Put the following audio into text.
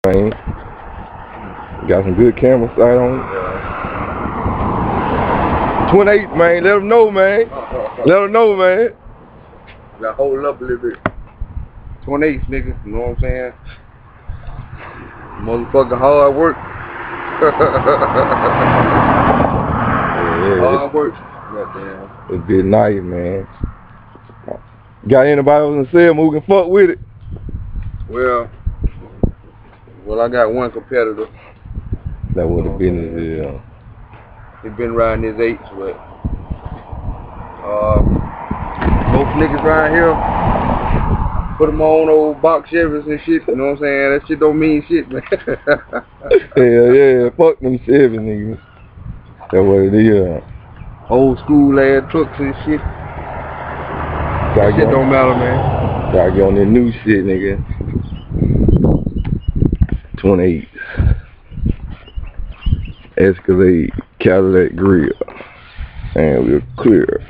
Man, got some good camera sight on it. 28, man. Let them know, man. Let them know, man. Gotta hold up a little bit. 28, nigga. You know what I'm saying? Motherfucking hard work. Hard work. Goddamn. It's been nice, man. Got anybody else in Selma who can fuck with it? Well, I got one competitor. That would have been his, He been riding his 8s, but most niggas around here put them on old box Chevys and shit. You know what I'm saying? That shit don't mean shit, man. Hell yeah, fuck them Chevy niggas. That's what it is. Old school ass trucks and shit. That shit don't matter, man. Gotta get on that new shit, nigga. 28. Escalade, Cadillac grill. And we're clear.